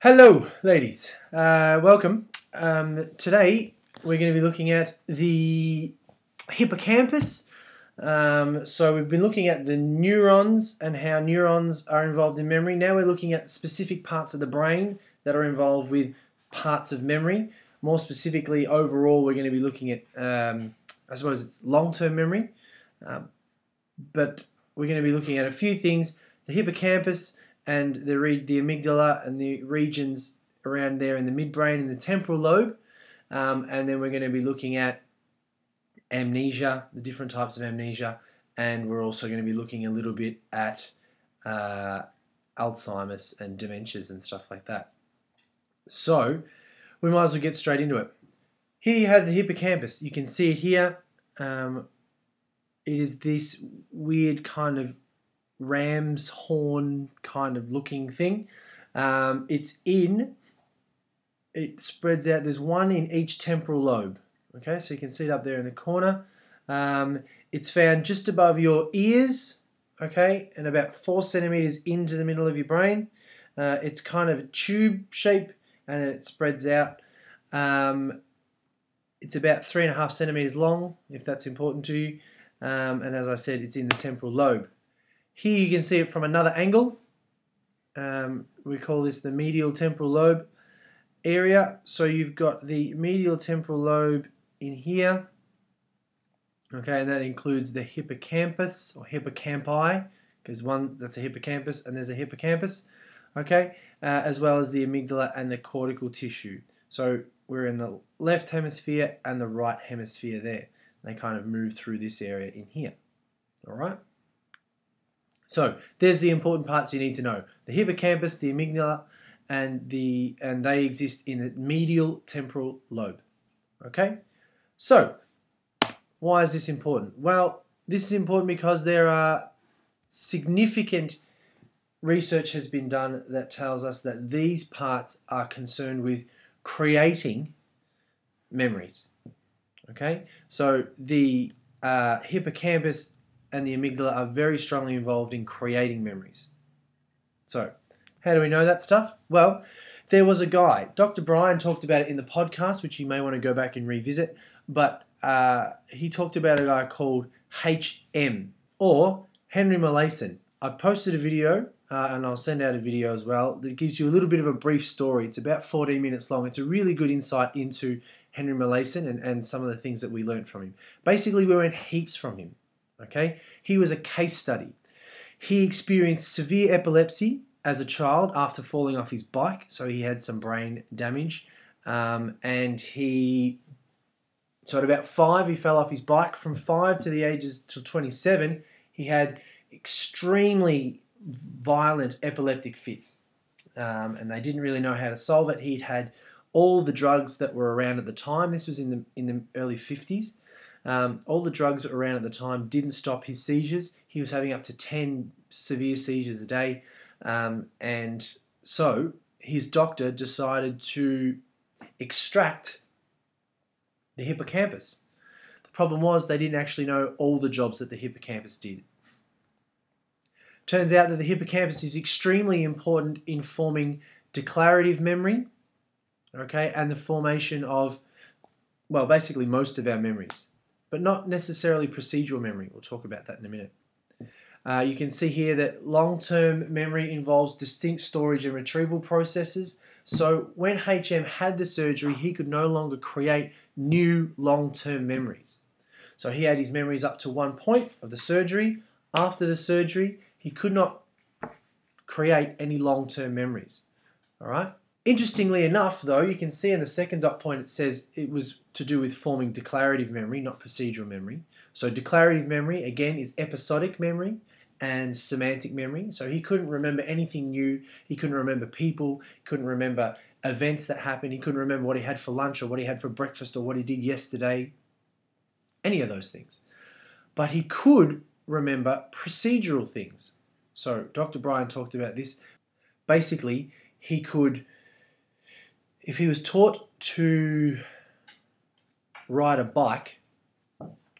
Hello, ladies. Welcome. Today we're going to be looking at the hippocampus. So we've been looking at the neurons and how neurons are involved in memory. Now we're looking at specific parts of the brain that are involved with parts of memory. More specifically, overall, we're going to be looking at, I suppose it's long-term memory. But we're going to be looking at a few things. The hippocampus and the amygdala and the regions around there in the midbrain and the temporal lobe. And then we're going to be looking at amnesia, the different types of amnesia, and we're also going to be looking a little bit at Alzheimer's and dementias and stuff like that. So we might as well get straight into it. Here you have the hippocampus. You can see it here. It is this weird kind of ram's horn kind of looking thing. It spreads out. There's one in each temporal lobe. Okay, so you can see it up there in the corner. It's found just above your ears, okay, and about 4 centimeters into the middle of your brain. It's kind of a tube shape and it spreads out. It's about 3.5 centimeters long, if that's important to you. And as I said, it's in the temporal lobe. Here you can see it from another angle. We call this the medial temporal lobe area. So you've got the medial temporal lobe in here. Okay, and that includes the hippocampus or hippocampi, because that's a hippocampus and there's a hippocampus. Okay, as well as the amygdala and the cortical tissue. So we're in the left hemisphere and the right hemisphere there. They kind of move through this area in here. All right. So there's the important parts you need to know: the hippocampus, the amygdala, and they exist in the medial temporal lobe. Okay. So why is this important? Well, this is important because there are significant research has been done that tells us that these parts are concerned with creating memories. Okay, so the hippocampus and the amygdala are very strongly involved in creating memories. So how do we know that stuff? Well, there was a guy, Dr. Brian talked about it in the podcast, which you may want to go back and revisit, but he talked about a guy called HM, or Henry Molaison. I've posted a video, and I'll send out a video as well, that gives you a little bit of a brief story. It's about 14 minutes long. It's a really good insight into Henry Molaison and some of the things that we learned from him. Basically, we learned heaps from him. Okay, he was a case study. He experienced severe epilepsy as a child after falling off his bike, so he had some brain damage, and so at about 5 he fell off his bike. From 5 to the ages till 27, he had extremely violent epileptic fits, and they didn't really know how to solve it. He'd had all the drugs that were around at the time. This was in the early 50s. All the drugs that were around at the time didn't stop his seizures. He was having up to 10 severe seizures a day, and so his doctor decided to extract the hippocampus. The problem was they didn't actually know all the jobs that the hippocampus did. Turns out that the hippocampus is extremely important in forming declarative memory, okay, and the formation of, well, basically most of our memories, but not necessarily procedural memory. We'll talk about that in a minute. You can see here that long-term memory involves distinct storage and retrieval processes. So when HM had the surgery, he could no longer create new long-term memories. So he had his memories up to one point of the surgery. After the surgery, he could not create any long-term memories. All right. Interestingly enough, though, you can see in the second dot point it says it was to do with forming declarative memory, not procedural memory. So declarative memory, again, is episodic memory and semantic memory. So he couldn't remember anything new. He couldn't remember people. He couldn't remember events that happened. He couldn't remember what he had for lunch or what he had for breakfast or what he did yesterday. Any of those things. But he could remember procedural things. So Dr. Brian talked about this. Basically, he could, if he was taught to ride a bike,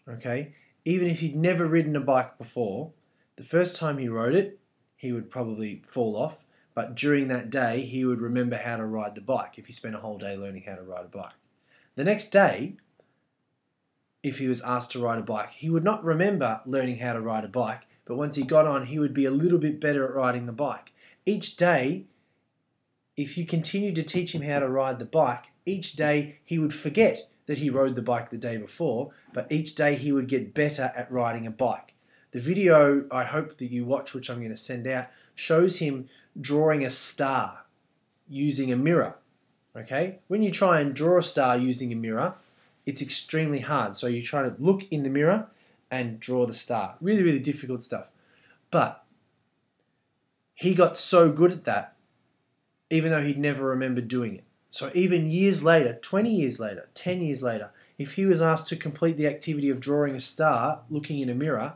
okay, even if he'd never ridden a bike before, the first time he rode it, he would probably fall off. but during that day he would remember how to ride the bike if he spent a whole day learning how to ride a bike. The next day, if he was asked to ride a bike, he would not remember learning how to ride a bike, but once he got on, he would be a little bit better at riding the bike. Each day, if you continued to teach him how to ride the bike, each day he would forget that he rode the bike the day before, but each day he would get better at riding a bike. The video I hope that you watch, which I'm going to send out, shows him drawing a star using a mirror. Okay? When you try and draw a star using a mirror, it's extremely hard. So you try to look in the mirror and draw the star. Really, really difficult stuff. But he got so good at that, even though he'd never remembered doing it. So even years later, 20 years later, 10 years later, if he was asked to complete the activity of drawing a star looking in a mirror,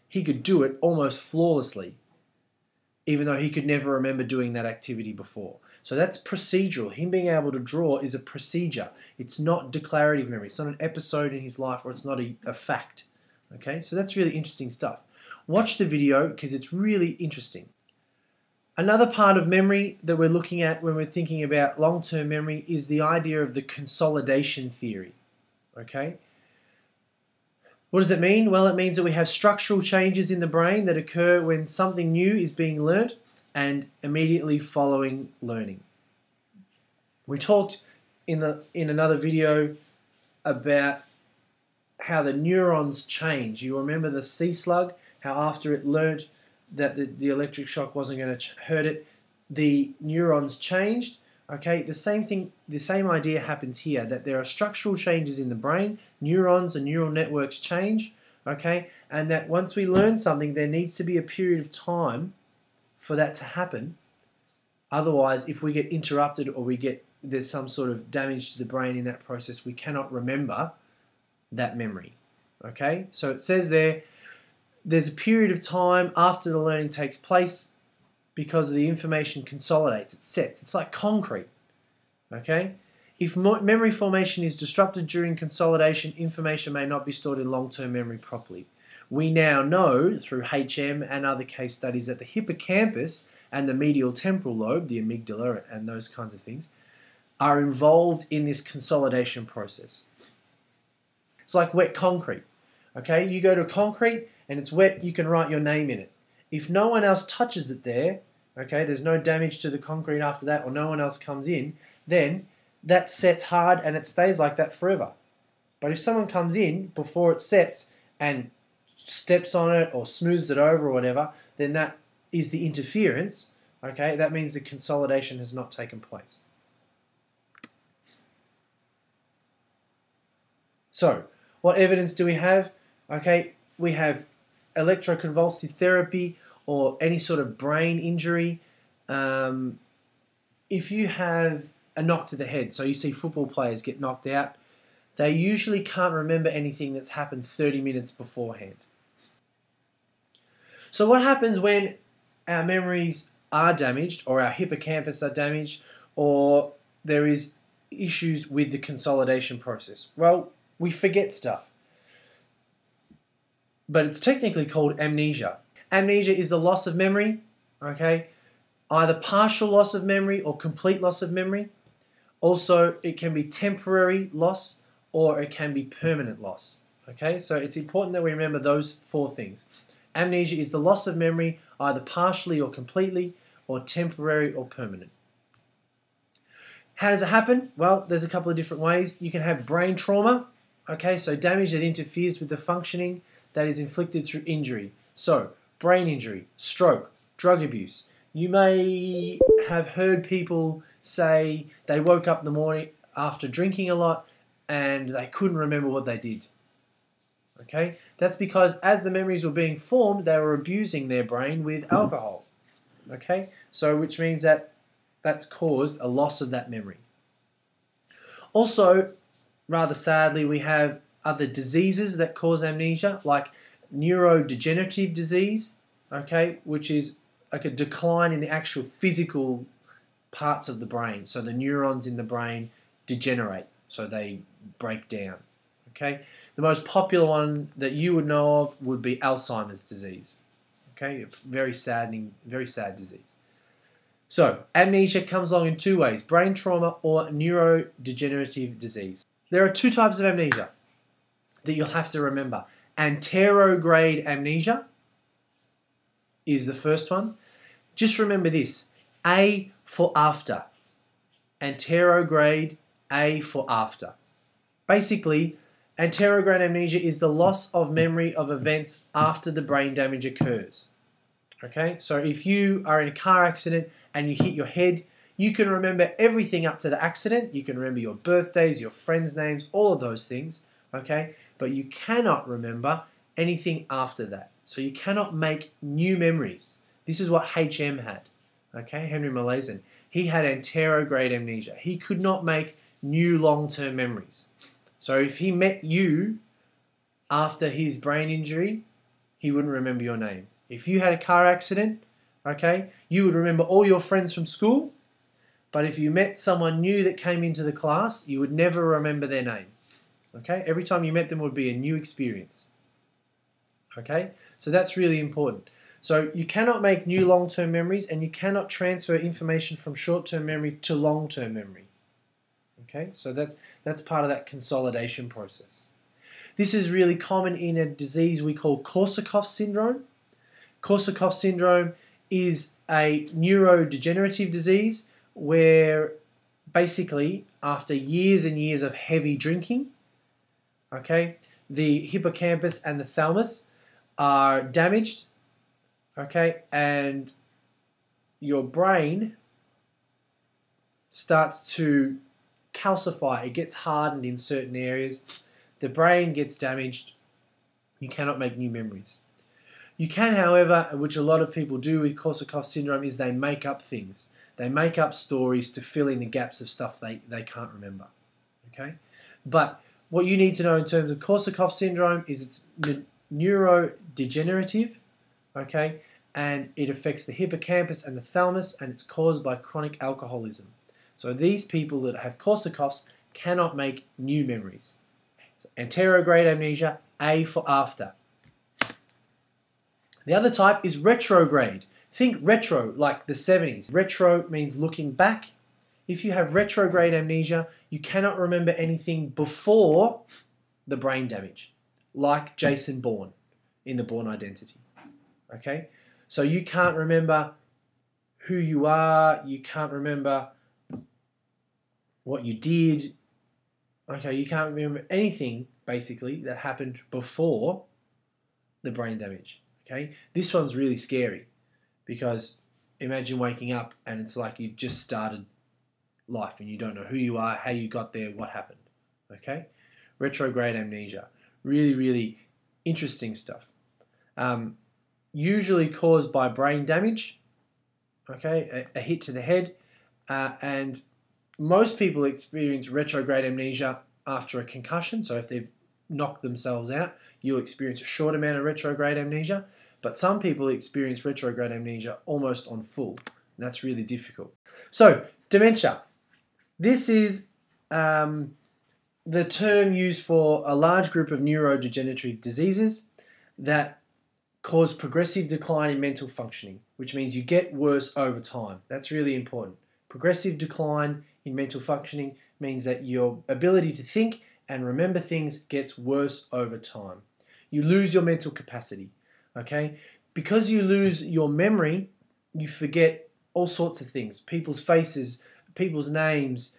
he could do it almost flawlessly, even though he could never remember doing that activity before. So that's procedural. Him being able to draw is a procedure. It's not declarative memory. It's not an episode in his life, or it's not a fact. Okay, so that's really interesting stuff. Watch the video because it's really interesting. Another part of memory that we're looking at when we're thinking about long-term memory is the idea of the consolidation theory. Okay? What does it mean? Well, it means that we have structural changes in the brain that occur when something new is being learnt and immediately following learning. We talked in another video about how the neurons change. You remember the sea slug, how after it learnt that the electric shock wasn't going to hurt it, the neurons changed. Okay, the same thing, the same idea happens here, that there are structural changes in the brain, neurons and neural networks change, okay, and that once we learn something, there needs to be a period of time for that to happen. Otherwise, if we get interrupted or there's some sort of damage to the brain in that process, we cannot remember that memory. Okay, so it says there's a period of time after the learning takes place because the information consolidates, it sets. It's like concrete. Okay? If memory formation is disrupted during consolidation, information may not be stored in long-term memory properly. We now know through HM and other case studies that the hippocampus and the medial temporal lobe, the amygdala and those kinds of things, are involved in this consolidation process. It's like wet concrete. Okay? You go to concrete and it's wet, you can write your name in it. If no one else touches it there, okay, there's no damage to the concrete after that, or no one else comes in, then that sets hard and it stays like that forever. But if someone comes in before it sets and steps on it or smooths it over or whatever, then that is the interference. Okay, that means the consolidation has not taken place. So, what evidence do we have? Okay, we have electroconvulsive therapy or any sort of brain injury. If you have a knock to the head, so you see football players get knocked out, they usually can't remember anything that's happened 30 minutes beforehand. So what happens when our memories are damaged, or our hippocampus are damaged, or there is issues with the consolidation process? Well, we forget stuff. But it's technically called amnesia. Amnesia is a loss of memory, okay? Either partial loss of memory or complete loss of memory. Also, it can be temporary loss or it can be permanent loss, okay? So it's important that we remember those four things. Amnesia is the loss of memory either partially or completely, or temporary or permanent. How does it happen? Well, there's a couple of different ways. You can have brain trauma, okay? So damage that interferes with the functioning that is inflicted through injury. So, brain injury, stroke, drug abuse. You may have heard people say they woke up in the morning after drinking a lot and they couldn't remember what they did. Okay? That's because as the memories were being formed, they were abusing their brain with alcohol. Okay? So, which means that that's caused a loss of that memory. Also, rather sadly, we have other diseases that cause amnesia, like neurodegenerative disease, okay, which is like a decline in the actual physical parts of the brain. So the neurons in the brain degenerate, so they break down, okay. The most popular one that you would know of would be Alzheimer's disease, okay, very saddening, very sad disease. So, amnesia comes along in two ways, brain trauma or neurodegenerative disease. There are two types of amnesia that you'll have to remember. Anterograde amnesia is the first one. Just remember this, A for after. Anterograde, A for after. Basically, anterograde amnesia is the loss of memory of events after the brain damage occurs. Okay, so if you are in a car accident and you hit your head, you can remember everything up to the accident. You can remember your birthdays, your friends' names, all of those things. Okay, but you cannot remember anything after that. So you cannot make new memories. This is what HM had. Okay, Henry Molaison. He had anterograde amnesia. He could not make new long-term memories. So if he met you after his brain injury, he wouldn't remember your name. If you had a car accident, okay, you would remember all your friends from school, but if you met someone new that came into the class, you would never remember their name. Okay, every time you met them would be a new experience. Okay, so that's really important. So you cannot make new long-term memories and you cannot transfer information from short-term memory to long-term memory. Okay, so that's part of that consolidation process. This is really common in a disease we call Korsakoff syndrome. Korsakoff syndrome is a neurodegenerative disease where basically after years and years of heavy drinking, okay, the hippocampus and the thalamus are damaged, okay, and your brain starts to calcify. It gets hardened in certain areas. The brain gets damaged. You cannot make new memories. You can, however, which a lot of people do with Korsakoff syndrome, is they make up things. They make up stories to fill in the gaps of stuff they can't remember. Okay? But what you need to know in terms of Korsakoff syndrome is it's neurodegenerative, okay, and it affects the hippocampus and the thalamus, and it's caused by chronic alcoholism. So these people that have Korsakoffs cannot make new memories. Anterograde amnesia, A for after. The other type is retrograde. Think retro, like the 70s. Retro means looking back. If you have retrograde amnesia, you cannot remember anything before the brain damage, like Jason Bourne in The Bourne Identity. Okay? So you can't remember who you are, you can't remember what you did. Okay, you can't remember anything, basically, that happened before the brain damage. Okay, this one's really scary because imagine waking up and it's like you've just started life and you don't know who you are, how you got there, what happened. Okay, retrograde amnesia, really, really interesting stuff. Usually caused by brain damage. Okay, a hit to the head, and most people experience retrograde amnesia after a concussion. So if they've knocked themselves out, you'll experience a short amount of retrograde amnesia. But some people experience retrograde amnesia almost on full. And that's really difficult. So, dementia. This is the term used for a large group of neurodegenerative diseases that cause progressive decline in mental functioning, which means you get worse over time. That's really important. Progressive decline in mental functioning means that your ability to think and remember things gets worse over time. You lose your mental capacity, okay? Because you lose your memory, you forget all sorts of things. People's faces, people's names,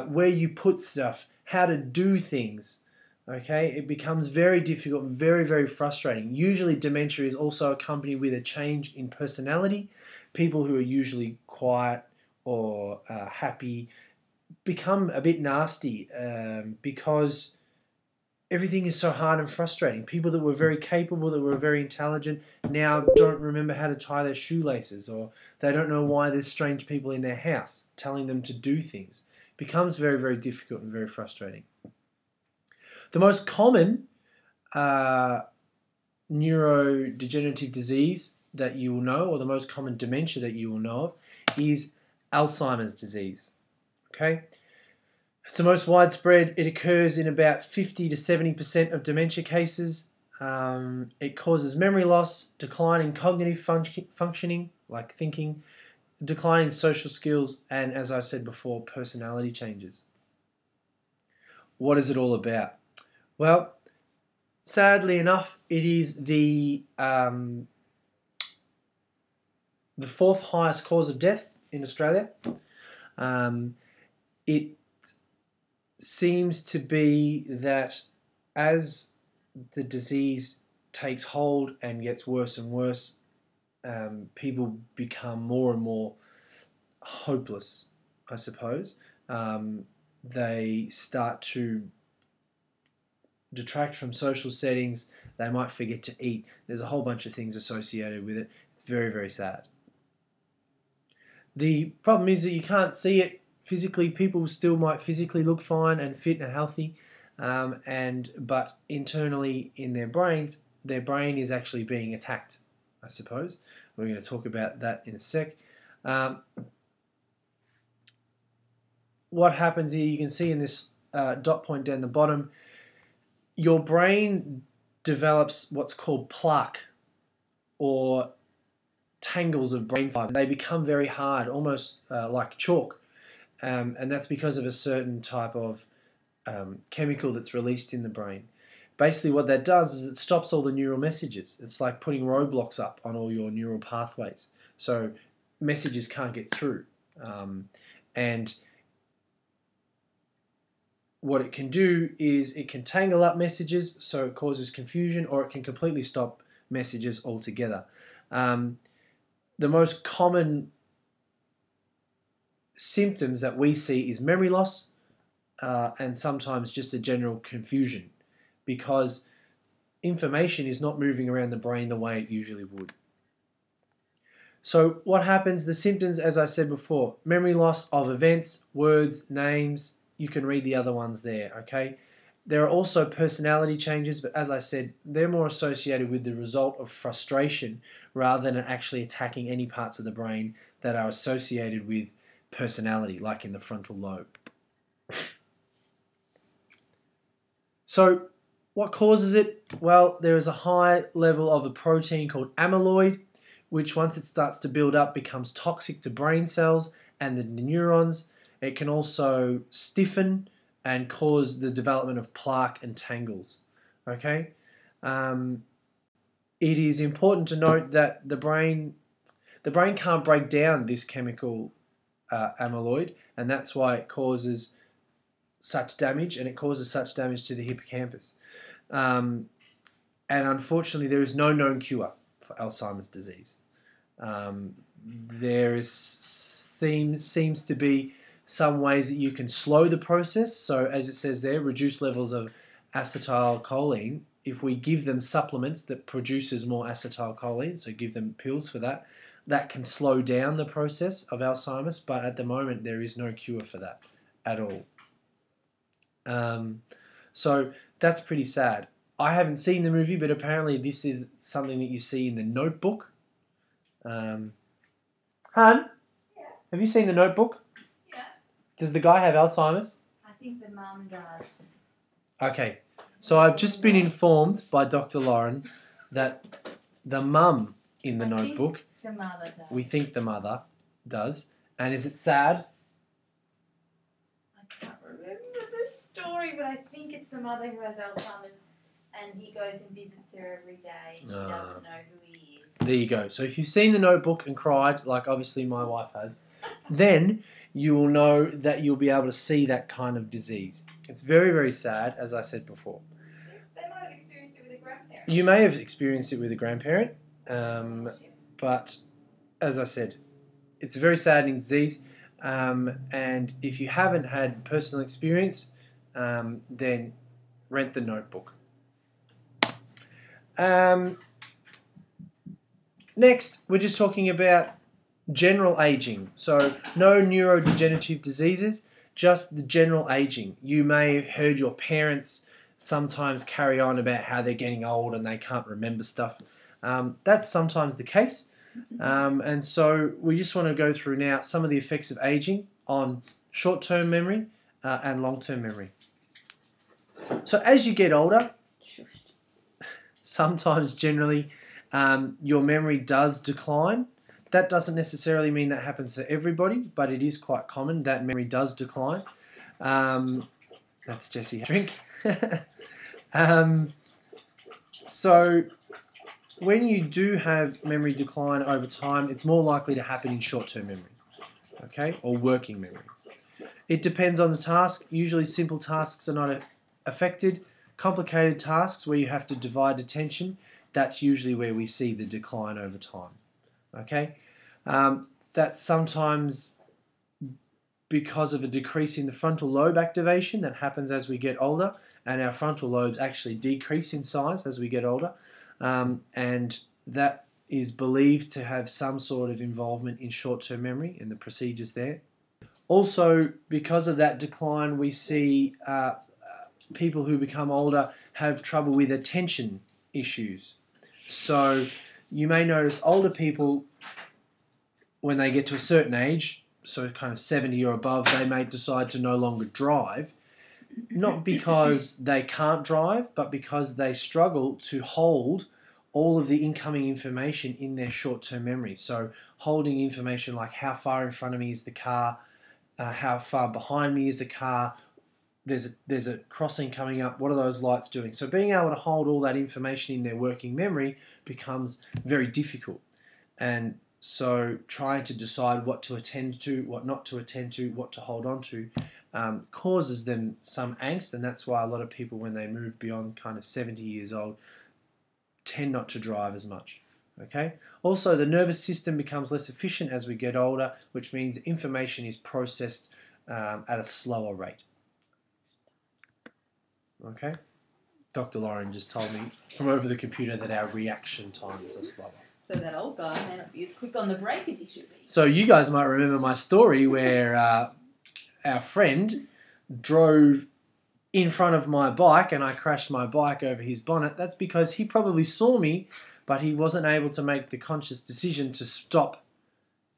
where you put stuff, how to do things, okay? It becomes very difficult and very, very frustrating. Usually dementia is also accompanied with a change in personality. People who are usually quiet or happy become a bit nasty because everything is so hard and frustrating. People that were very capable, that were very intelligent, now don't remember how to tie their shoelaces, or they don't know why there's strange people in their house telling them to do things. It becomes very, very difficult and very frustrating. The most common neurodegenerative disease that you will know, or the most common dementia that you will know of, is Alzheimer's disease. Okay, it's the most widespread. It occurs in about 50 to 70% of dementia cases. It causes memory loss, decline in cognitive functioning, like thinking, decline in social skills, and as I said before, personality changes. What is it all about? Well, sadly enough, it is the fourth highest cause of death in Australia. It seems to be that as the disease takes hold and gets worse and worse, people become more and more hopeless, I suppose. They start to detract from social settings. They might forget to eat. There's a whole bunch of things associated with it. It's very, very sad. The problem is that you can't see it physically. People still might physically look fine and fit and healthy, but internally in their brains, their brain is actually being attacked, I suppose. We're going to talk about that in a sec. What happens here, you can see in this dot point down the bottom, your brain develops what's called plaque, or tangles of brain fiber. They become very hard, almost like chalk, and that's because of a certain type of chemical that's released in the brain. Basically what that does is it stops all the neural messages. It's like putting roadblocks up on all your neural pathways, so messages can't get through. And what it can do is it can tangle up messages, so it causes confusion, or it can completely stop messages altogether. The most common symptoms that we see is memory loss, and sometimes just a general confusion, because information is not moving around the brain the way it usually would. So what happens? The symptoms, as I said before, memory loss of events, words, names. You can read the other ones there, okay? There are also personality changes, but as I said, they're more associated with the result of frustration rather than actually attacking any parts of the brain that are associated with personality, like in the frontal lobe. So what causes it? Well, there is a high level of a protein called amyloid, which once it starts to build up becomes toxic to brain cells and the neurons. It can also stiffen and cause the development of plaque and tangles. Okay, it is important to note that the brain can't break down this chemical amyloid, and that's why it causes such damage, and it causes such damage to the hippocampus. And unfortunately, there is no known cure for Alzheimer's disease. There seems to be some ways that you can slow the process. So as it says there, reduce levels of acetylcholine. If we give them supplements that produces more acetylcholine, so give them pills for that, that can slow down the process of Alzheimer's, but at the moment there is no cure for that at all. So that's pretty sad. I haven't seen the movie, but apparently this is something that you see in The Notebook. Han? Yeah. Have you seen The Notebook? Does the guy have Alzheimer's? I think the mum does. Okay, so I've just been informed by Dr. Lauren that the mum in The Notebook, the mother does. We think the mother does. And is it sad? I can't remember the story, but I think it's the mother who has Alzheimer's, and he goes and visits her every day, and she doesn't know who he is. There you go. So if you've seen The Notebook and cried, like obviously my wife has, then you will know that you'll be able to see that kind of disease. It's very, very sad, as I said before. They might have experienced it with a grandparent. You may have experienced it with a grandparent, but as I said, it's a very saddening disease, and if you haven't had personal experience, then rent The Notebook. Next, we're just talking about general aging. So no neurodegenerative diseases, just the general aging. You may have heard your parents sometimes carry on about how they're getting old and they can't remember stuff. That's sometimes the case. And so we just want to go through now some of the effects of aging on short-term memory and long-term memory. So as you get older, sometimes generally your memory does decline. That doesn't necessarily mean that happens for everybody, but it is quite common that memory does decline. That's Jesse drink. So when you do have memory decline over time, it's more likely to happen in short-term memory, okay, or working memory. It depends on the task. Usually simple tasks are not affected. Complicated tasks where you have to divide attention, that's usually where we see the decline over time, okay? That's sometimes because of a decrease in the frontal lobe activation that happens as we get older, and our frontal lobes actually decrease in size as we get older, and that is believed to have some sort of involvement in short-term memory and the procedures there. Also, because of that decline, we see people who become older have trouble with attention issues. So you may notice older people, when they get to a certain age, so kind of 70 or above, they may decide to no longer drive, not because they can't drive, but because they struggle to hold all of the incoming information in their short-term memory. So holding information like how far in front of me is the car, how far behind me is the car, there's a crossing coming up, what are those lights doing? So being able to hold all that information in their working memory becomes very difficult. And so trying to decide what to attend to, what not to attend to, what to hold on to, causes them some angst, and that's why a lot of people, when they move beyond kind of 70 years old, tend not to drive as much. Okay. Also, the nervous system becomes less efficient as we get older, which means information is processed at a slower rate. Okay. Dr. Lauren just told me from over the computer that our reaction times are slower. So that old guy may not be as quick on the brake as he should be. So you guys might remember my story where our friend drove in front of my bike and I crashed my bike over his bonnet. That's because he probably saw me, but he wasn't able to make the conscious decision to stop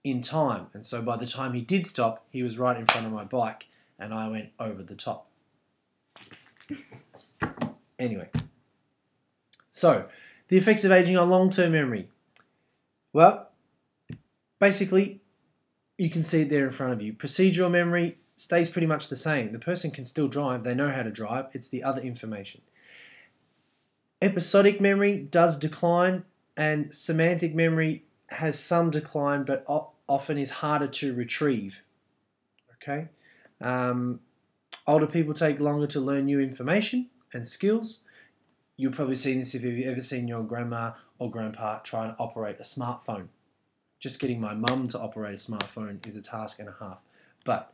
in time. And so by the time he did stop, he was right in front of my bike and I went over the top. Anyway, so the effects of aging on long-term memory. Well, basically, you can see it there in front of you. Procedural memory stays pretty much the same. The person can still drive. They know how to drive. It's the other information. Episodic memory does decline, and semantic memory has some decline, but often is harder to retrieve. Okay? Older people take longer to learn new information and skills. You've probably seen this if you've ever seen your grandma or grandpa try and operate a smartphone. Just getting my mum to operate a smartphone is a task and a half. But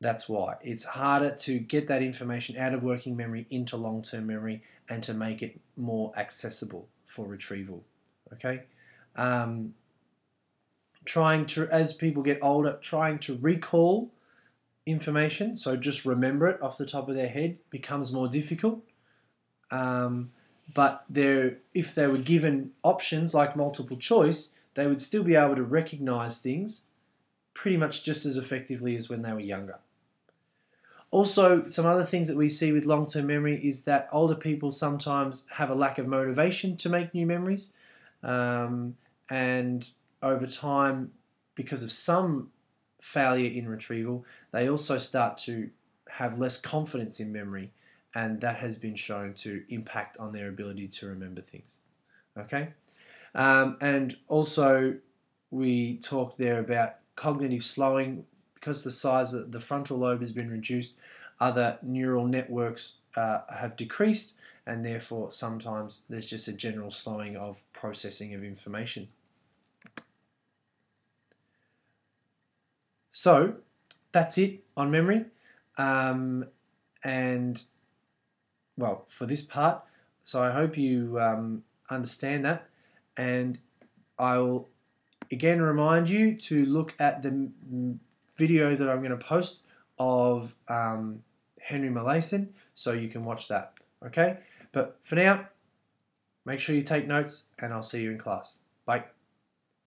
that's why. It's harder to get that information out of working memory into long-term memory and to make it more accessible for retrieval. Okay? As people get older, trying to recall information, so just remember it off the top of their head, becomes more difficult. But if they were given options like multiple choice, they would still be able to recognize things pretty much just as effectively as when they were younger. Also, some other things that we see with long-term memory is that older people sometimes have a lack of motivation to make new memories. And over time, because of some failure in retrieval, they also start to have less confidence in memory, and that has been shown to impact on their ability to remember things. Okay? And also, we talked there about cognitive slowing. Because the size of the frontal lobe has been reduced, other neural networks have decreased, and therefore sometimes there's just a general slowing of processing of information. So that's it on memory. And well, for this part, so I hope you understand that, and I will again remind you to look at the video that I'm going to post of Henry Molaison, so you can watch that. Okay? But for now, make sure you take notes, and I'll see you in class. Bye.